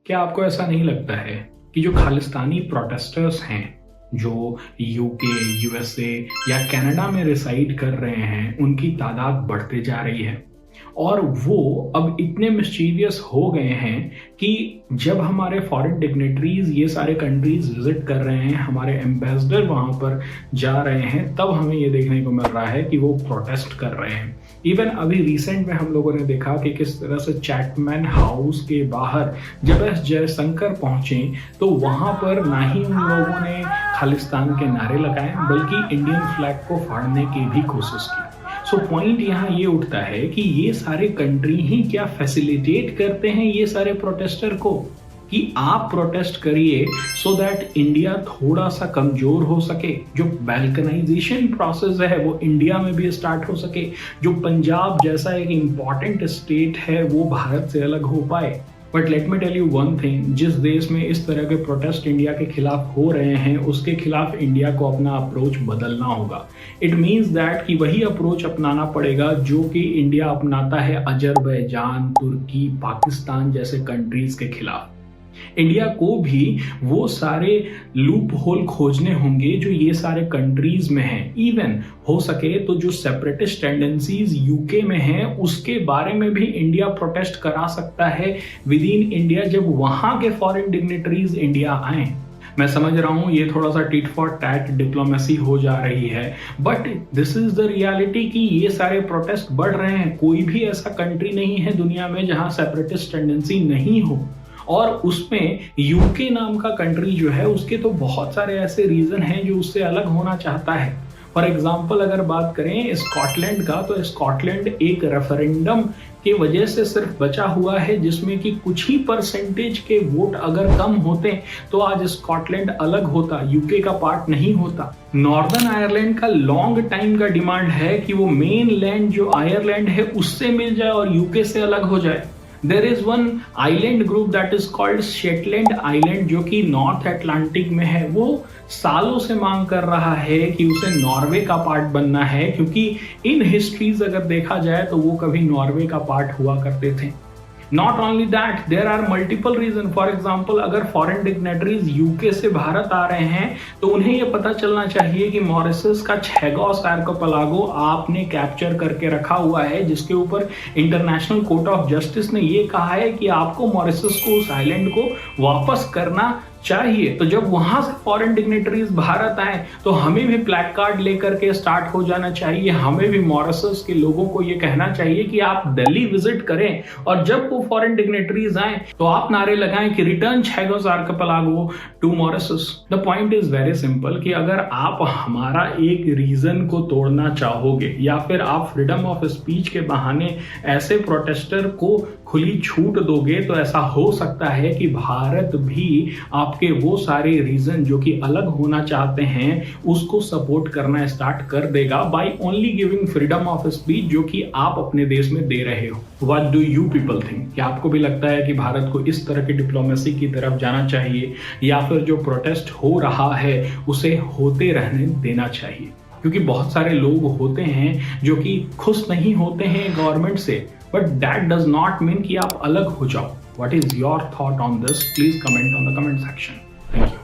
क्या आपको ऐसा नहीं लगता है कि जो खालिस्तानी प्रोटेस्टर्स हैं, जो यूके, यूएसए या कनाडा में रिसाइड कर रहे हैं, उनकी तादाद बढ़ते जा रही है और वो अब इतने मिस्चीवियस हो गए हैं कि जब हमारे फॉरेन डिग्नेटरीज ये सारे कंट्रीज विजिट कर रहे हैं, हमारे एम्बेसडर वहां पर जा रहे हैं, तब हमें ये देखने को मिल रहा है कि वो प्रोटेस्ट कर रहे हैं। इवन अभी रिसेंट में हम लोगों ने देखा कि किस तरह से चैटमैन हाउस के बाहर जब एस जयशंकर पहुंचे तो वहां पर ना ही उन लोगों ने खालिस्तान के नारे लगाए बल्कि इंडियन फ्लैग को फाड़ने की भी कोशिश की। सो पॉइंट यहाँ ये उठता है कि ये सारे कंट्री ही क्या फैसिलिटेट करते हैं ये सारे प्रोटेस्टर को कि आप प्रोटेस्ट करिए सो दैट इंडिया थोड़ा सा कमजोर हो सके, जो बैल्कनाइजेशन प्रोसेस है वो इंडिया में भी स्टार्ट हो सके, जो पंजाब जैसा एक इंपॉर्टेंट स्टेट है वो भारत से अलग हो पाए। But let me tell you one thing, जिस देश में इस तरह के प्रोटेस्ट इंडिया के खिलाफ हो रहे हैं उसके खिलाफ इंडिया को अपना अप्रोच बदलना होगा। इट मीन्स दैट कि वही अप्रोच अपनाना पड़ेगा जो कि इंडिया अपनाता है अजरबैजान, तुर्की, पाकिस्तान जैसे कंट्रीज के खिलाफ। इंडिया को भी वो सारे लूप होल खोजने होंगे जो ये सारे कंट्रीज में हैं। इवन हो सके तो जो सेपरेटिस्ट टेंडेंसीज यूके में हैं उसके बारे में भी इंडिया प्रोटेस्ट करा सकता है विद इन इंडिया जब वहां के फॉरेन डिग्नेटरीज इंडिया आए। मैं समझ रहा हूं ये थोड़ा सा टिट फॉर टैट डिप्लोमेसी हो जा रही है, but this is the reality कि ये सारे प्रोटेस्ट बढ़ रहे हैं। कोई भी ऐसा कंट्री नहीं है दुनिया में जहां सेपरेटिस्ट टेंडेंसी नहीं हो, और उसमें यूके नाम का कंट्री जो है उसके तो बहुत सारे ऐसे रीजन हैं जो उससे अलग होना चाहता है। फॉर एग्जाम्पल अगर बात करें स्कॉटलैंड का, तो स्कॉटलैंड एक रेफरेंडम की वजह से सिर्फ बचा हुआ है जिसमें कि कुछ ही परसेंटेज के वोट अगर कम होते तो आज स्कॉटलैंड अलग होता, यूके का पार्ट नहीं होता। नॉर्दर्न आयरलैंड का लॉन्ग टाइम का डिमांड है कि वो मेन लैंड जो आयरलैंड है उससे मिल जाए और यूके से अलग हो जाए। There is one island group that is called Shetland Island जो कि नॉर्थ अटलांटिक में है। वो सालों से मांग कर रहा है कि उसे नॉर्वे का पार्ट बनना है, क्योंकि इन हिस्ट्रीज अगर देखा जाए तो वो कभी नॉर्वे का पार्ट हुआ करते थे। Not only that, there are multiple reasons. For example, अगर फॉरेन डिग्नेटरीज यूके से भारत आ रहे हैं तो उन्हें यह पता चलना चाहिए कि मॉरिशस का छैगोस आर्कोपेलागो आपने कैप्चर करके रखा हुआ है, जिसके ऊपर इंटरनेशनल कोर्ट ऑफ जस्टिस ने यह कहा है कि आपको मॉरिशस को, उस आइलैंड को वापस करना चाहिए। तो जब वहां से फॉरेन डिग्नेटरीज भारत आए तो हमें भी प्लैक कार्ड लेकर के स्टार्ट हो जाना चाहिए। हमें भी मॉरिशस के लोगों को ये कहना चाहिए कि आप दिल्ली विजिट करें और जब वो फॉरेन डिग्नेटरीज आए तो आप नारे लगाएं कि return Chagos Archipelago to Mauritius. The point is very simple कि अगर आप हमारा एक रीजन को तोड़ना चाहोगे या फिर आप फ्रीडम ऑफ स्पीच के बहाने ऐसे प्रोटेस्टर को खुली छूट दोगे तो ऐसा हो सकता है कि भारत भी आपके वो सारे रीजन जो कि अलग होना चाहते हैं उसको सपोर्ट करना स्टार्ट कर देगा by only giving freedom of speech जो कि आप अपने देश में दे रहे हो। What do you people think? क्या आपको भी लगता है कि भारत को इस तरह की डिप्लोमेसी की तरफ जाना चाहिए या फिर जो प्रोटेस्ट हो रहा है उसे होते रहने देना चाहिए? क्योंकि बहुत सारे लोग होते हैं जो कि खुश नहीं होते हैं गवर्नमेंट से, but that does not mean कि आप अलग हो जाओ। What is your thought on this? Please comment on the comment section. Thank you.